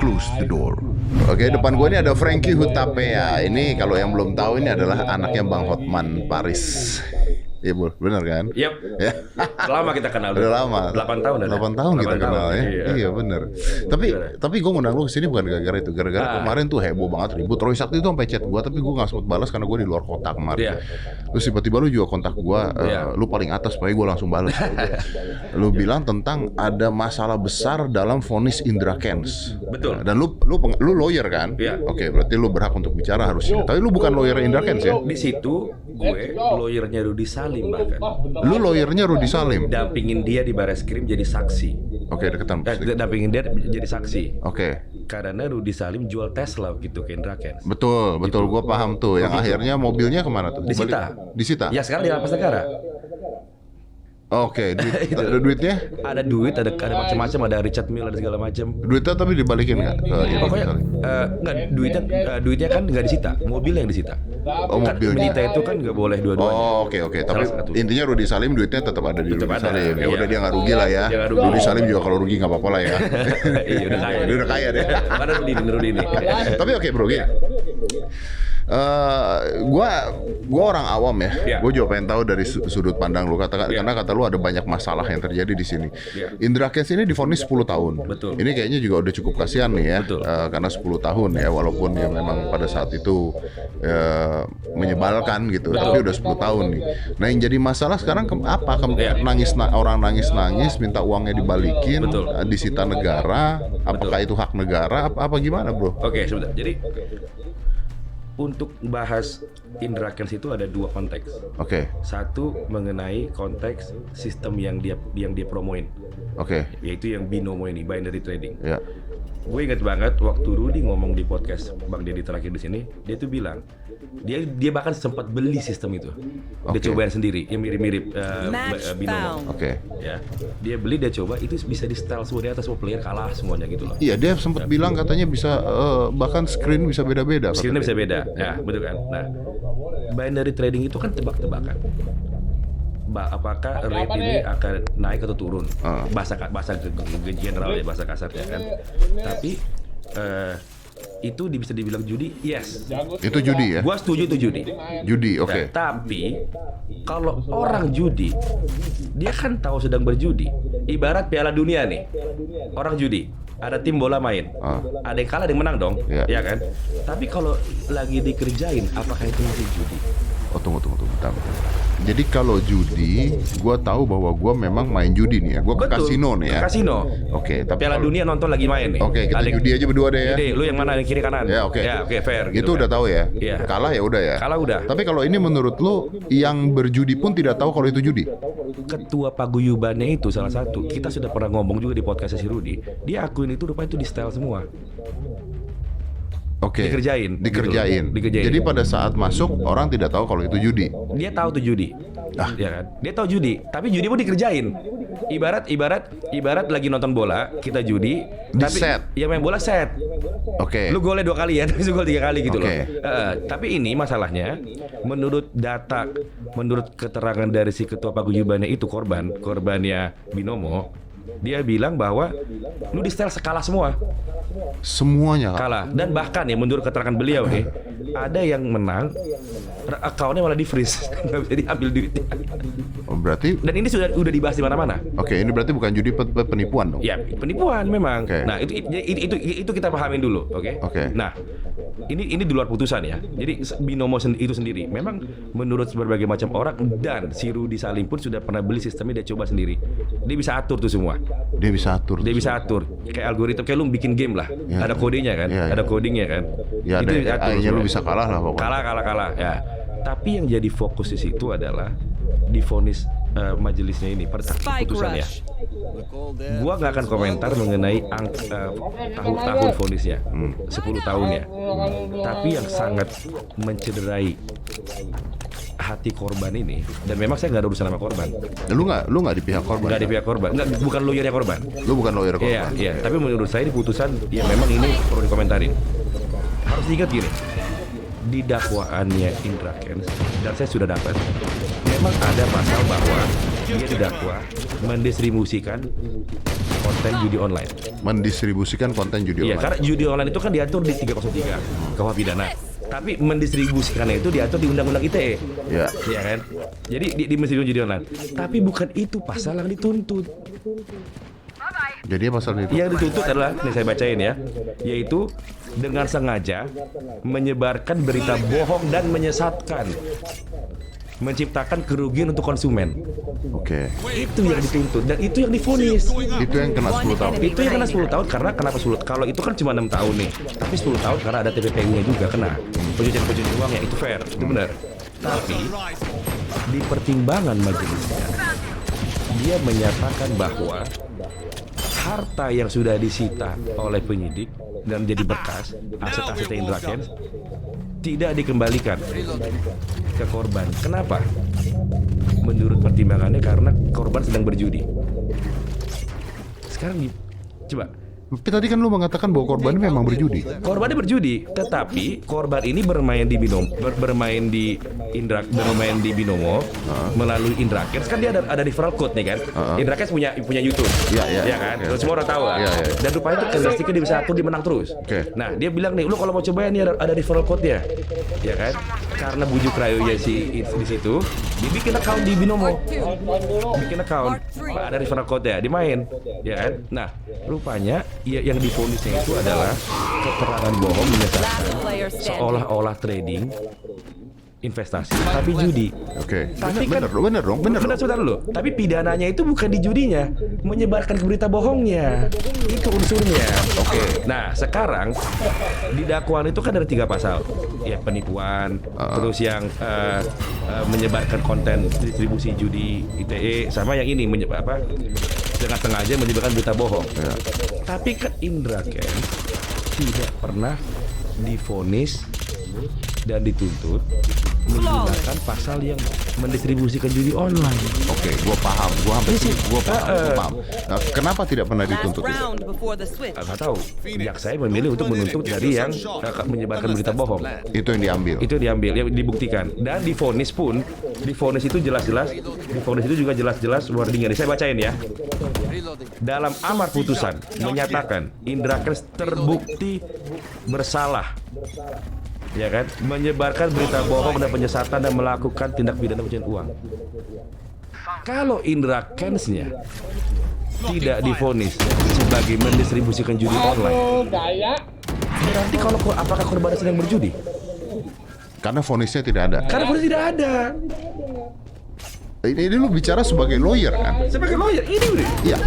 close the door. Oke, depan gue ini ada Frankie Hutapea. Ini kalau yang belum tahu ini adalah anaknya Bang Hotman Paris. Iya, benar kan? Yap. Ya. Lama kita kenal. Udah lama. 8 tahun ada. 8 tahun kita kenal ya. Iya benar. Tapi gue ngundang lu kesini bukan gara-gara itu. Gara-gara kemarin tuh heboh banget ribut. Roy Sakti tuh sampai chat gue, tapi gue nggak sempat balas karena gue di luar kota kemarin. Iya. Terus tiba-tiba lu juga kontak gue, lu paling atas, supaya gue langsung balas. Lu bilang tentang ada masalah besar dalam vonis Indra Kents. Betul. Dan lu lawyer kan? Iya. Oke, berarti lu berhak untuk bicara harusnya. Tapi lu bukan lawyer Indra Kents ya? Di situ gue lawyernya Rudy Salim bahkan. Lu lawyernya Rudy Salim. Dampingin dia di Bareskrim jadi saksi. Oke, deketan. Dampingin dia jadi saksi. Oke. Karena Rudy Salim jual Tesla gitu ke Indra Kents. Betul, gue paham tuh. Yang akhirnya mobilnya kemana tuh? Disita. Disita? Ya sekarang di lapas negara. Oke, ada duitnya? Ada duit, ada macam-macam, ada Richard Mille, ada segala macam. Duitnya tapi dibalikin nggak? Pokoknya nggak duitnya kan nggak disita, mobilnya yang disita. Oh, kan mobilnya. Menyita itu kan nggak boleh dua-duanya. Oh, oke. Tapi intinya Rudy Salim duitnya tetap ada di Rudy Salim. Ya udah, dia nggak rugi lah ya. Rudy Salim juga kalau rugi nggak apa-apa lah ya. Iya, udah kaya. Dia udah kaya deh. Mana Rudy ini. Tapi oke bro, gini. Gua orang awam ya. Yeah. Gue juga pengen tahu dari sudut pandang lu, karena kata lu ada banyak masalah yang terjadi di sini. Yeah. Indra Kents ini divonis 10 tahun. Betul. Ini kayaknya juga udah cukup kasihan nih ya. Betul. Karena 10 tahun ya, walaupun ya memang pada saat itu menyebalkan gitu. Betul. Tapi udah 10 tahun nih. Nah, yang jadi masalah sekarang Yeah. orang nangis minta uangnya dibalikin, Betul. disita negara. Apakah itu hak negara? Apa gimana, bro? Oke, sebentar. Jadi untuk bahas Indra Kents itu ada dua konteks. Oke. Satu mengenai konteks sistem yang dia promoin, Oke. yaitu yang binomo ini, binary trading. Ya. Gue inget banget waktu Rudy ngomong di podcast Bang Deddy terakhir di sini, dia tuh bilang dia bahkan sempat beli sistem itu. Dia Oke. cobain sendiri, yang mirip-mirip binomo. Oke. Ya, dia beli, dia coba, itu bisa di setel semua di atas, semua player kalah semuanya gitu loh. Iya, dia sempat bilang katanya bisa bahkan screen bisa beda-beda. Screen-nya bisa beda, ya betul kan. Nah, binary trading itu kan tebak-tebakan. Apakah rate ini akan naik atau turun? Bahasa general ya, bahasa kasarnya kan. Tapi itu bisa dibilang judi, yes. Itu judi ya? Gua setuju itu judi. Judi, oke. Nah, tapi kalau orang judi, dia kan tahu sedang berjudi. Ibarat Piala Dunia nih, orang judi. Ada tim bola main, ada yang kalah, ada yang menang dong, ya kan? Tapi kalau lagi dikerjain, apakah itu masih judi? Oh, tunggu, bentar. Jadi kalau judi, gue tahu bahwa gue memang main judi nih ya. Gue ke kasino nih ya. Ke kasino. Oke, tapi Piala Dunia nonton lagi main nih. Oke, kita judi aja berdua deh ya. Jadi lu yang mana, yang kiri kanan? Ya, oke. Ya, oke, fair. Itu gitu udah kan. tahu ya. Iya. Kalah ya udah ya. Kalah udah. Tapi kalau ini menurut lu, yang berjudi pun tidak tahu kalau itu judi. Ketua paguyubannya itu salah satu. Kita sudah pernah ngomong juga di podcast si Rudy. Dia akuin itu rupanya itu di style semua. Oke. Dikerjain. Jadi pada saat masuk orang tidak tahu kalau itu judi. Dia tahu tuh judi. Ya kan? Dia tahu judi, tapi judi pun dikerjain. Ibarat lagi nonton bola, kita judi, tapi set. yang main bola set. Oke. Lu golnya 2 kali ya, tapi gol 3 kali gitu Oke. loh. Tapi ini masalahnya, menurut data, menurut keterangan dari si ketua paguyubannya itu korbannya binomo, dia bilang bahwa lu di setel kalah semua. Semuanya Kalah. Dan bahkan ya menurut keterangan beliau nih, ada yang menang, akunnya malah di freeze, nggak bisa diambil duitnya. Oh, berarti. Dan ini udah dibahas di mana-mana. Oke, ini berarti bukan judi, penipuan dong. Ya, penipuan memang. Oke. Nah, itu kita pahamin dulu, oke? Oke. Nah, ini di luar putusan ya. Jadi binomo itu sendiri memang menurut berbagai macam orang, dan si Rudy Salim pun sudah pernah beli sistemnya, dia coba sendiri. Dia bisa atur tuh semua. Dia bisa atur. Kayak algoritma, kayak lu bikin game lah. Ya. Ada kodenya kan? Ya. Ada codingnya kan? Ya, Itu ada diatur AI-nya, lu semua. bisa kalah lah pokoknya. Kalah ya. Tapi yang jadi fokus di situ adalah divonis majelisnya ini putusannya. Gua nggak akan komentar mengenai tahun vonisnya, 10 tahunnya. Tapi yang sangat mencederai hati korban ini, dan memang saya nggak ada urusan sama korban. Lu nggak di pihak korban? Nggak di pihak korban, bukan lawyernya korban. Lu bukan lawyer korban? Iya. Tapi menurut saya di putusan, ya memang ini perlu dikomentarin. Harus diingat gini, di dakwaannya Indra Kents, dan saya sudah dapat, memang ada pasal bahwa dia didakwa mendistribusikan konten judi online. Mendistribusikan konten judi Iya, online. karena judi online itu kan diatur di 303 KUH pidana. Tapi mendistribusikannya itu diatur di Undang-Undang ITE. Ya. Iya kan? Jadi di mendistribusi judi online. Tapi bukan itu pasal yang dituntut. Jadi pasal itu. Yang dituntut adalah, nih saya bacain ya, yaitu dengan sengaja menyebarkan berita bohong dan menyesatkan, menciptakan kerugian untuk konsumen. Oke. Itu yang dituntut dan itu yang divonis. Itu yang kena 10 tahun. Itu yang kena 10 tahun karena kenapa 10? Kalau itu kan cuma 6 tahun nih, tapi 10 tahun karena ada TPPU-nya juga kena. Pencucian uangnya itu fair, itu benar. Tapi di pertimbangan majelisnya dia menyatakan bahwa harta yang sudah disita oleh penyidik dan jadi bekas aset-aset Indra Kents tidak dikembalikan ke korban. Kenapa? Menurut pertimbangannya karena korban sedang berjudi. Sekarang coba. Tapi tadi kan lu mengatakan bahwa korban memang berjudi. Korbannya berjudi, tetapi korban ini bermain di binomo melalui Indra Kents. Kan dia ada referral code nih kan. Indra Kents punya YouTube. Iya kan? Semua orang tahu kan. Dan rupanya itu statistiknya di bisa dia menang terus. Nah, dia bilang nih, lu kalau mau cobain nih ada referral code-nya. Ya kan? Karena bujuk rayunya di situ, dia bikin account di binomo. Bikin account, ada referral code-nya, dimain. Ya kan? Nah, rupanya yang divonisnya itu adalah keterangan bohong menyesatkan seolah-olah trading investasi tapi judi. Tapi bener dong. Sebentar dulu. Tapi pidananya itu bukan di judinya, menyebarkan berita bohongnya. Itu unsurnya. Nah, sekarang di dakwaan itu kan ada 3 pasal. Ya, penipuan, terus yang menyebarkan konten distribusi judi ITE, sama yang ini dengan sengaja menyebarkan berita bohong. Tapi kan Indra Kents tidak pernah divonis dan dituntut menggunakan pasal yang mendistribusikan judi online. Gua paham. Gua paham. Nah, kenapa tidak pernah dituntut itu? Nggak tahu. Jaksa memilih untuk menuntut dari yang menyebarkan berita bohong. Itu yang diambil. Yang dibuktikan. Dan divonis itu jelas-jelas, divonis itu juga jelas-jelas wordingnya. Saya bacain ya. Dalam amar putusan menyatakan Indra Kents terbukti bersalah, ya kan, menyebarkan berita bohong dan penyesatan dan melakukan tindak pidana pencucian uang. Kalau Indra Kents-nya tidak divonis sebagai mendistribusikan judi online, berarti apakah korbannya sedang berjudi? Karena vonisnya tidak ada. Ini lu bicara sebagai lawyer kan? Sebagai lawyer, ini udah. Iya,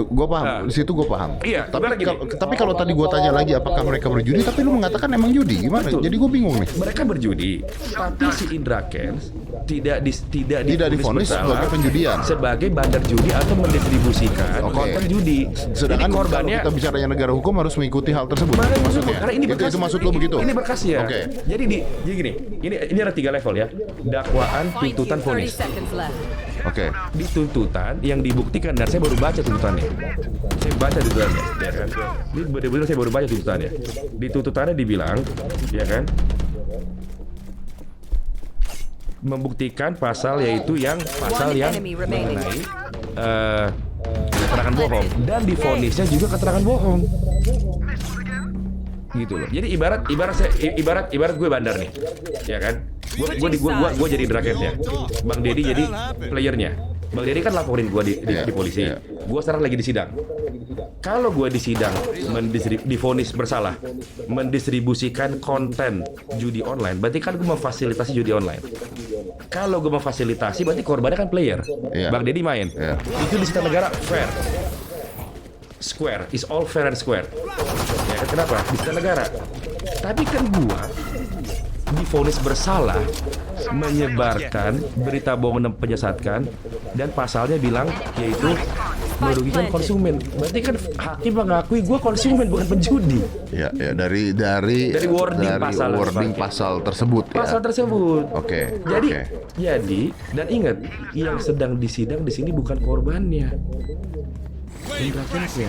gue paham. Di situ gue paham. Iya. Tapi kalau tadi gue tanya lagi apakah mereka berjudi, tapi lu mengatakan emang judi, gimana? Betul. Jadi gue bingung nih. Mereka berjudi, tapi si Indra Kents tidak divonis sebagai penjudian, sebagai bandar judi atau mendistribusikan konten judi. Sedangkan korbannya, kalau kita bicara negara hukum harus mengikuti hal tersebut. Maksudnya, karena ini berkas, itu maksud lo begitu? Ini berkasnya. Jadi gini, ini ada 3 level ya. Dakwaan, tuntutan, vonis. Di tuntutan yang dibuktikan, dan saya baru baca tuntutannya. Ya kan? Ini benar-benar saya baru baca tuntutannya. Di tuntutannya dibilang, ya kan, membuktikan pasal yaitu yang mengenai keterangan bohong, dan divonisnya juga keterangan bohong. Gitu loh. Jadi ibarat gue bandar nih, ya kan? Gue jadi Indra Kents-nya, Bang Deddy jadi playernya. Bang Deddy kan laporin gue di polisi. Gue sekarang lagi di sidang. Kalau gue di sidang divonis bersalah mendistribusikan konten judi online, berarti kan gue memfasilitasi judi online. Kalau gue memfasilitasi, berarti korbannya kan player. Bang Deddy main. Itu di sistem negara fair. Square, is all fair and square. Ya, kenapa? Di sistem negara. Tapi kan gua divonis bersalah menyebarkan berita bohong dan penyesatkan, dan pasalnya bilang yaitu merugikan konsumen. Berarti kan hakim mengakui gua konsumen bukan penjudi. Ya, dari wording pasal tersebut. Pasal tersebut. Jadi dan ingat, yang sedang disidang di sini bukan korbannya, Indra Kents-nya.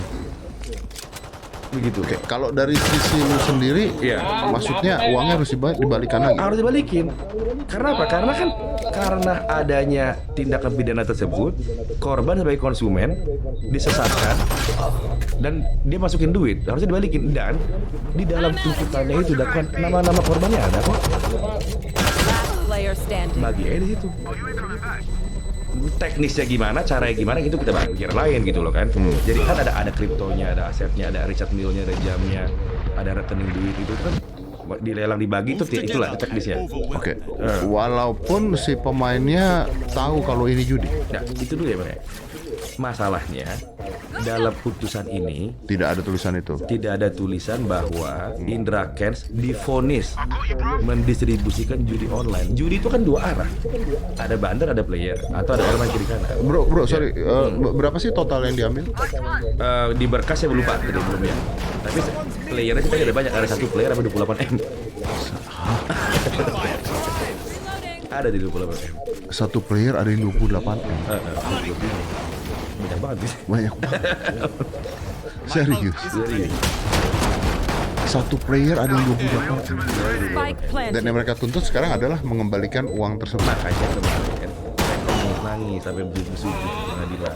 begitu. Oke, kalau dari sisi lu sendiri, maksudnya uangnya harus dibalikan lagi. Harus dibalikin. Karena apa? Karena adanya tindakan pidana tersebut, korban sebagai konsumen disesatkan dan dia masukin duit, harusnya dibalikin. Dan di dalam tuntutannya itu nama-nama korbannya ada kok. Bagi aja di situ. Teknisnya gimana, caranya gimana, itu kita pikir lain gitu loh kan. Jadi kan ada kriptonya, ada asetnya, ada Richard Mille-nya, ada jamnya, ada rekening duit itu kan dilelang dibagi itulah teknisnya. Oke. Walaupun si pemainnya tahu kalau ini judi. Nah, itu dulu ya Bang. Masalahnya dalam putusan ini tidak ada tulisan itu. Tidak ada tulisan bahwa Indra Kents divonis mendistribusikan judi online. Judi itu kan dua arah. Ada bandar, ada player, atau ada orang kiri kanan. Bro, sorry. Berapa sih total yang diambil? Di berkas saya lupa tadi belumnya. Tapi playernya kita ada banyak. Ada satu player sampai 28M. Ada di 28M. Satu player ada yang 28M. Banyak banget sih. Banyak banget. Serius. Satu player ada yang 28M. Dan yang mereka tuntut sekarang adalah mengembalikan uang tersebut. Makanya kemarin kan nangis sampai bersujud pengadilan.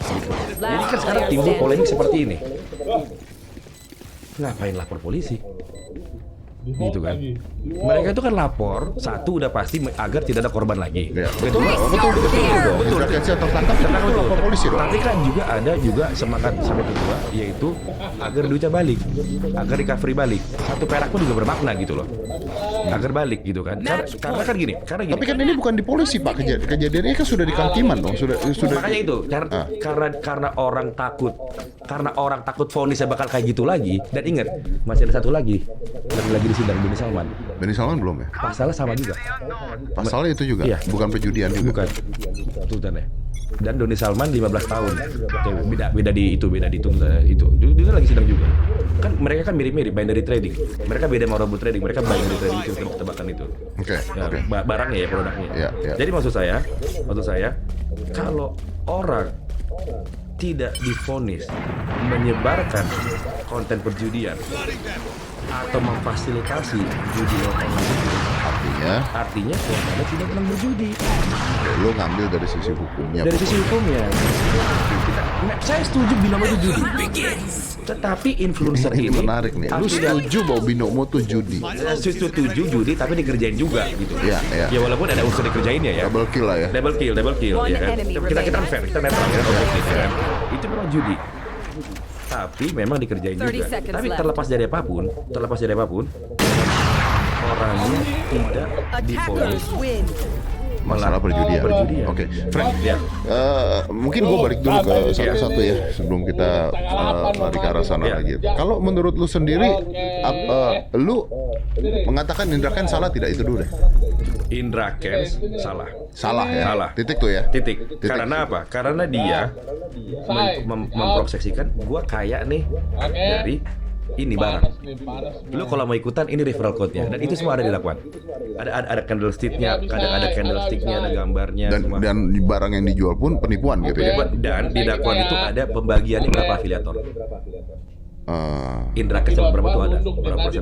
Gitu. Jadi kan sekarang timbul polemik seperti ini. Ngapain lapor polisi? Gitu kan. Mereka itu kan lapor, satu udah pasti agar tidak ada korban lagi. Ya, betul. Tertangkap lapor polisi dong. Tapi kan ada semangat sampai kedua, yaitu agar duitnya balik, agar recovery balik. Satu perak pun juga bermakna gitu loh. Agar balik gitu kan. Karena kan gini. Tapi kan ini bukan di polisi Pak, kejadiannya kan sudah di Kaltiman dong. Sudah. Makanya itu karena orang takut vonisnya bakal kayak gitu lagi. Dan ingat, masih ada satu lagi di sidang Beni Salman. Beni Salman belum ya? Pasalnya sama juga. Pasalnya itu juga? Iya. Bukan perjudian juga? Bukan. Tuntutannya. Dan Doni Salman 15 tahun. Beda di tuntutan itu. Dia lagi sidang juga. Kan mereka kan mirip-mirip binary trading. Mereka beda sama robot trading. Mereka binary trading itu tebak-tebakan itu. Oke. Barangnya ya, produknya. Ya. Jadi maksud saya kalau orang tidak divonis menyebarkan konten perjudian atau memfasilitasi judi online, artinya Anda tidak pernah berjudi. Lo ngambil dari sisi hukumnya. Dari sisi hukumnya, saya setuju binomo itu judi. Tetapi influencer ini menarik nih. Lu setuju bahwa binomo itu judi? Setuju judi, tapi dikerjain juga gitu. Iya. Ya walaupun ada unsur dikerjainnya ya. Double kill lah ya. Double kill ya kan. Kita kan fair, kita netral ya, objektif kan. Itu memang judi. Tapi memang dikerjain juga. Tapi terlepas dari apapun, orangnya tidak divonis masalah perjudian. Oke. Frank, mungkin gue balik dulu ke satu-satu ya sebelum kita lari ke arah sana lagi. Kalau menurut lu sendiri, lu mengatakan Indra Kents salah tidak, itu dulu deh. Indra Kents salah ya. Salah. Titik tuh ya. Titik. Karena apa? Karena dia memproyeksikan gua kaya nih dari ini barang. Lu kalau mau ikutan ini referral code-nya, dan itu semua ada dilakukan. Ada candlestick-nya, ada candlestick-nya, ada gambarnya dan barang yang dijual pun penipuan gitu ya. Dan di dakwaan itu ada pembagiannya berapa afiliator. Indra Kents berapa tuh ada? Berapa persen?